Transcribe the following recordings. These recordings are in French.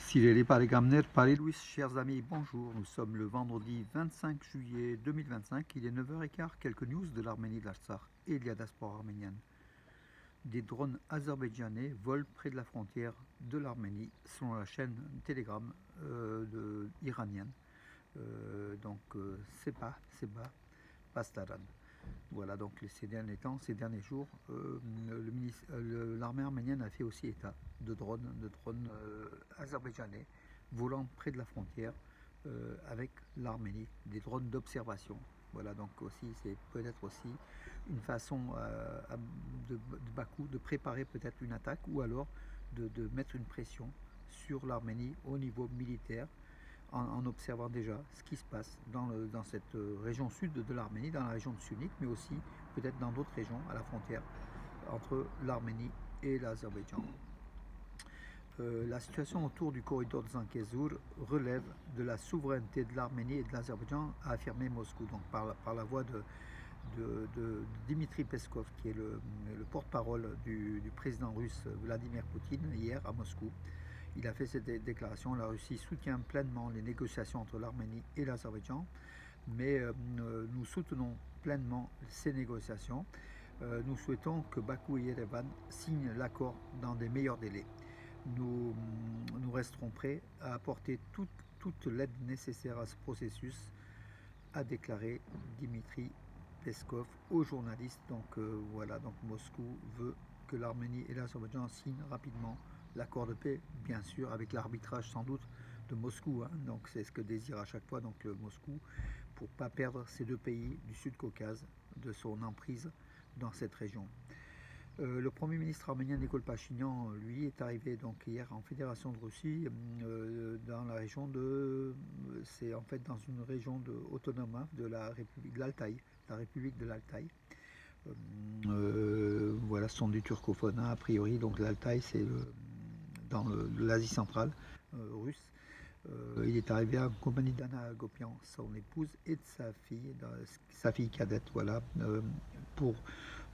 Sireli Parigamner, Paris-Louis, chers amis, bonjour. Nous sommes le vendredi 25 juillet 2025. Il est 9h15. Quelques news de l'Arménie, de l'Artsakh et de la diaspora arménienne. Des drones azerbaïdjanais volent près de la frontière de l'Arménie, selon la chaîne Telegram iranienne. Seba Pastaran. Voilà, donc ces derniers temps, ces derniers jours, l'armée arménienne a fait aussi état de drones azerbaïdjanais volant près de la frontière avec l'Arménie, des drones d'observation. Voilà, donc aussi, c'est peut-être aussi une façon de Bakou de préparer peut-être une attaque ou alors de mettre une pression sur l'Arménie au niveau militaire en observant déjà ce qui se passe dans cette région sud de l'Arménie, dans la région de Sunnik, mais aussi peut-être dans d'autres régions à la frontière entre l'Arménie et l'Azerbaïdjan. La situation autour du corridor de Zangezur relève de la souveraineté de l'Arménie et de l'Azerbaïdjan, a affirmé Moscou, donc par la voix de Dmitri Peskov, qui est le porte-parole du président russe Vladimir Poutine, hier à Moscou. Il a fait cette déclaration. La Russie soutient pleinement les négociations entre l'Arménie et l'Azerbaïdjan, mais nous soutenons pleinement ces négociations. Nous souhaitons que Bakou et Yerevan signent l'accord dans des meilleurs délais. Nous resterons prêts à apporter toute l'aide nécessaire à ce processus, a déclaré Dmitri Peskov aux journalistes. Donc voilà, donc Moscou veut que l'Arménie et l'Azerbaïdjan signent rapidement l'accord de paix, bien sûr, avec l'arbitrage sans doute de Moscou. Donc c'est ce que désire à chaque fois donc Moscou, pour ne pas perdre ces deux pays du Sud-Caucase de son emprise dans cette région. Le Premier ministre arménien Nikol Pachinian, lui, est arrivé donc hier en Fédération de Russie, dans la région c'est en fait dans une région autonome de la République de l'Altaï, la République de l'Altaï. Voilà, ce sont des turcophones a priori, donc l'Altaï c'est dans l'Asie centrale russe. Il est arrivé en compagnie d'Anna Agopian, son épouse, et de sa fille cadette. Voilà,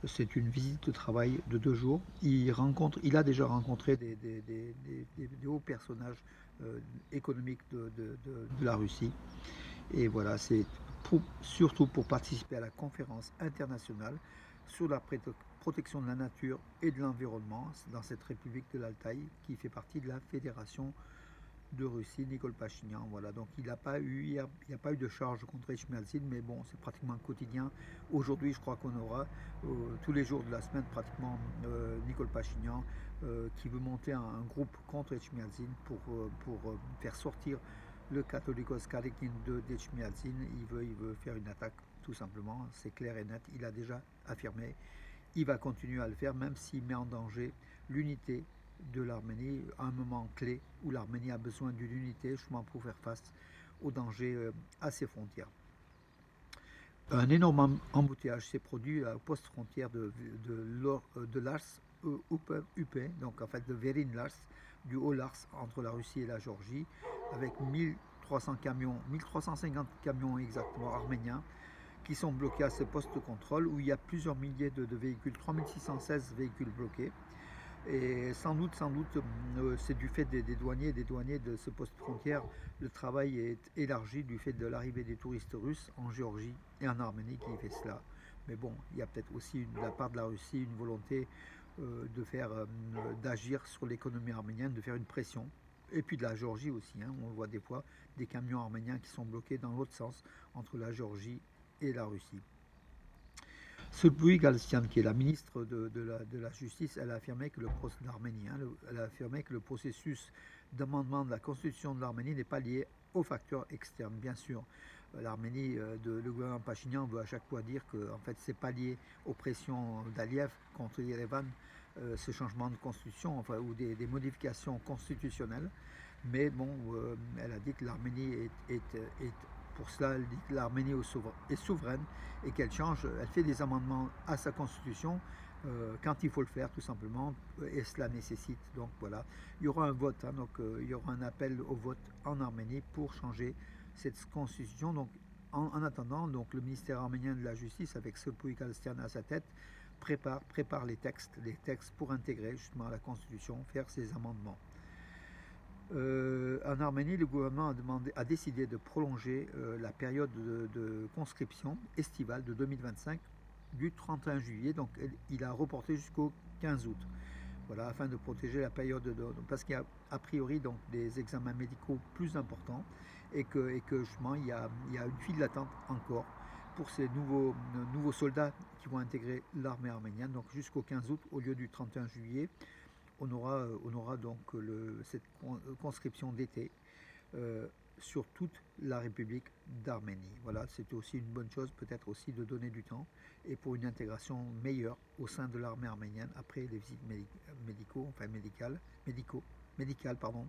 c'est une visite de travail de 2 jours. Il a déjà rencontré des hauts personnages économiques de la Russie. Et voilà, c'est surtout pour participer à la conférence internationale sur la protection de la nature et de l'environnement dans cette République de l'Altaï qui fait partie de la Fédération de Russie, Nikol Pachinian. Voilà, donc il n'y a pas eu de charge contre Echmiadzin, mais bon, c'est pratiquement quotidien. Aujourd'hui, je crois qu'on aura tous les jours de la semaine pratiquement Nikol Pachinian qui veut monter un groupe contre Echmiadzin pour faire sortir le Catholicos Karikin d'Echmiadzin. Il veut faire une attaque, tout simplement. C'est clair et net. Il a déjà affirmé. Il va continuer à le faire, même s'il met en danger l'unité de l'Arménie à un moment clé où l'Arménie a besoin d'une unité justement pour faire face aux dangers à ses frontières. Un énorme embouteillage s'est produit au poste frontière de Lars UP, donc en fait de Verin Lars, du Haut-Lars entre la Russie et la Géorgie, avec 1350 camions exactement arméniens qui sont bloqués à ce poste de contrôle où il y a plusieurs milliers de véhicules, 3616 véhicules bloqués. Et sans doute, c'est du fait des douaniers de ce poste frontière. Le travail est élargi du fait de l'arrivée des touristes russes en Géorgie et en Arménie qui fait cela. Mais bon, il y a peut-être aussi de la part de la Russie une volonté d'agir sur l'économie arménienne, de faire une pression. Et puis de la Géorgie aussi, on voit des fois des camions arméniens qui sont bloqués dans l'autre sens entre la Géorgie et la Russie. Sulbuy Galstian, qui est la ministre de la Justice, elle a affirmé que elle a affirmé que le processus d'amendement de la constitution de l'Arménie n'est pas lié aux facteurs externes. Bien sûr, l'Arménie, le gouvernement Pachinian veut à chaque fois dire que en fait, c'est pas lié aux pressions d'Aliyev contre Yerevan, ce changement de constitution, enfin, ou des modifications constitutionnelles. Mais bon, elle a dit que l'Arménie pour cela, elle dit que l'Arménie est souveraine et qu'elle fait des amendements à sa constitution quand il faut le faire, tout simplement, et cela nécessite. Donc voilà, il y aura un vote, donc il y aura un appel au vote en Arménie pour changer cette constitution. Donc en attendant, donc le ministère arménien de la Justice, avec Sulbuy Galstian à sa tête, prépare les textes pour intégrer justement à la constitution, faire ces amendements. En Arménie, le gouvernement a décidé de prolonger la période de conscription estivale de 2025 du 31 juillet, donc il a reporté jusqu'au 15 août. Voilà, afin de protéger la période parce qu'il y a a priori donc des examens médicaux plus importants et que justement il y a une file d'attente encore pour ces nouveaux soldats qui vont intégrer l'armée arménienne. Donc jusqu'au 15 août au lieu du 31 juillet, on aura donc cette conscription d'été euh, sur toute la République d'Arménie. Voilà, c'était aussi une bonne chose, peut-être aussi de donner du temps et pour une intégration meilleure au sein de l'armée arménienne après les visites médicales, pardon.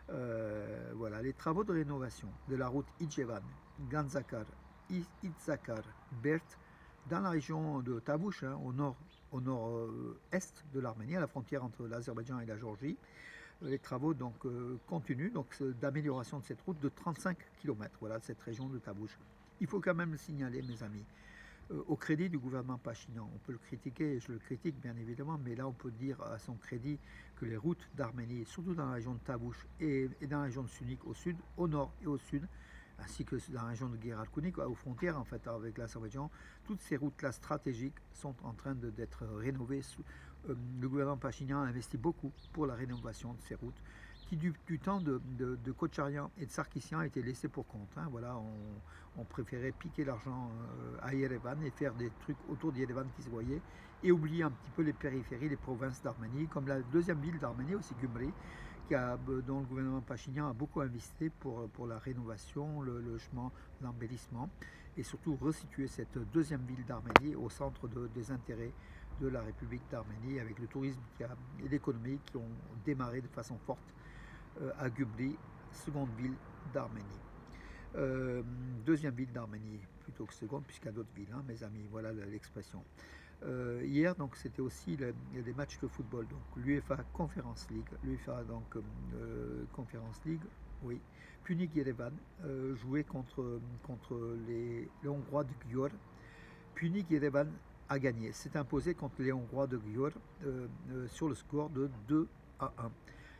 Voilà, les travaux de rénovation de la route Idjevan, Ganzakar, Itzakar, Bert, dans la région de Tabouche, hein, au nord-est de l'Arménie, à la frontière entre l'Azerbaïdjan et la Géorgie. Les travaux donc, continuent d'amélioration de cette route de 35 km, voilà, de cette région de Tabouche. Il faut quand même le signaler, mes amis, au crédit du gouvernement Pachinian. On peut le critiquer, et je le critique bien évidemment, mais là on peut dire à son crédit que les routes d'Arménie, surtout dans la région de Tabouche et dans la région de Sunik au sud, au nord et au sud, ainsi que dans la région de Geralkunik, aux frontières en fait avec l'Azerbaïdjan, toutes ces routes-là stratégiques sont en train d'être rénovées. Le gouvernement Pachinian a investi beaucoup pour la rénovation de ces routes qui du temps de Kocharyan et de Sarkissian étaient laissés pour compte. Hein. Voilà, on préférait piquer l'argent à Yerevan et faire des trucs autour d'Yerevan qui se voyaient et oublier un petit peu les périphéries, les provinces d'Arménie, comme la deuxième ville d'Arménie aussi, Gumri, dont le gouvernement Pachinian a beaucoup investi pour la rénovation, le chemin, l'embellissement et surtout resituer cette deuxième ville d'Arménie au centre des intérêts de la République d'Arménie avec le tourisme et l'économie qui ont démarré de façon forte à Gubli, seconde ville d'Arménie. Deuxième ville d'Arménie plutôt que seconde puisqu'il y a d'autres villes, hein, mes amis, voilà l'expression. Hier, donc, c'était aussi des matchs de football. Donc, l'UEFA Conference League, Conference League, oui. Punic Yerevan jouait contre les Hongrois de Győr. Punic Yerevan a gagné. S'est imposé contre les Hongrois de Győr sur le score de 2-1.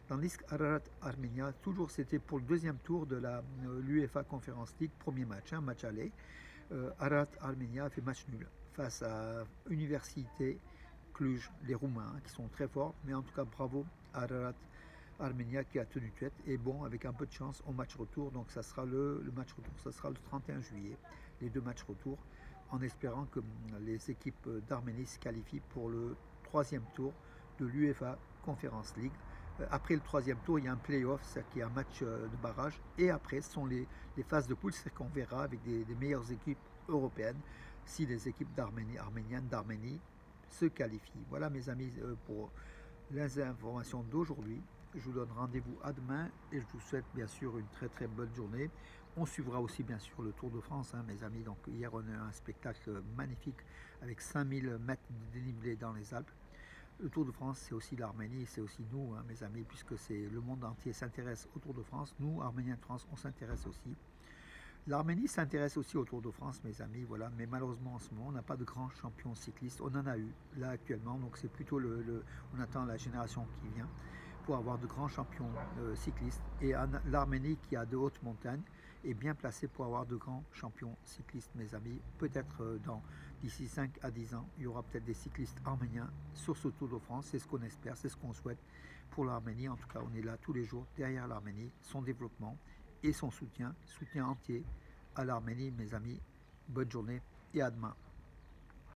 Tandis qu'Ararat Armenia, toujours c'était pour le deuxième tour de l'UEFA Conference League, premier match, un match aller. Ararat Armenia a fait match nul face à Université Cluj, les Roumains, qui sont très forts, mais en tout cas bravo à Ararat Armenia qui a tenu tête et bon, avec un peu de chance au match retour, donc ça sera le match retour, ça sera le 31 juillet, les deux matchs retour, en espérant que les équipes d'Arménie se qualifient pour le troisième tour de l'UEFA Conference League. Après le troisième tour, il y a un play-off, c'est-à-dire qu'il y a un match de barrage, et après ce sont les phases de poule, c'est-à-dire qu'on verra avec des meilleures équipes européennes si les équipes arméniennes d'Arménie se qualifient. Voilà mes amis pour les informations d'aujourd'hui. Je vous donne rendez-vous à demain et je vous souhaite bien sûr une très très bonne journée. On suivra aussi bien sûr le Tour de France, hein, mes amis. Donc hier on a eu un spectacle magnifique avec 5000 mètres de dénivelé dans les Alpes. Le Tour de France, c'est aussi l'Arménie, c'est aussi nous, hein, mes amis, puisque le monde entier s'intéresse au Tour de France. Nous, Arméniens de France, on s'intéresse aussi. L'Arménie s'intéresse aussi au Tour de France, mes amis, voilà. Mais malheureusement, en ce moment, on n'a pas de grands champions cyclistes. On en a eu, là, actuellement. Donc, c'est plutôt on attend la génération qui vient pour avoir de grands champions cyclistes. Et l'Arménie, qui a de hautes montagnes, est bien placée pour avoir de grands champions cyclistes, mes amis. Peut-être d'ici 5 à 10 ans, il y aura peut-être des cyclistes arméniens sur ce Tour de France. C'est ce qu'on espère, c'est ce qu'on souhaite pour l'Arménie. En tout cas, on est là tous les jours derrière l'Arménie, son développement et son soutien entier à l'Arménie, mes amis. Bonne journée et à demain.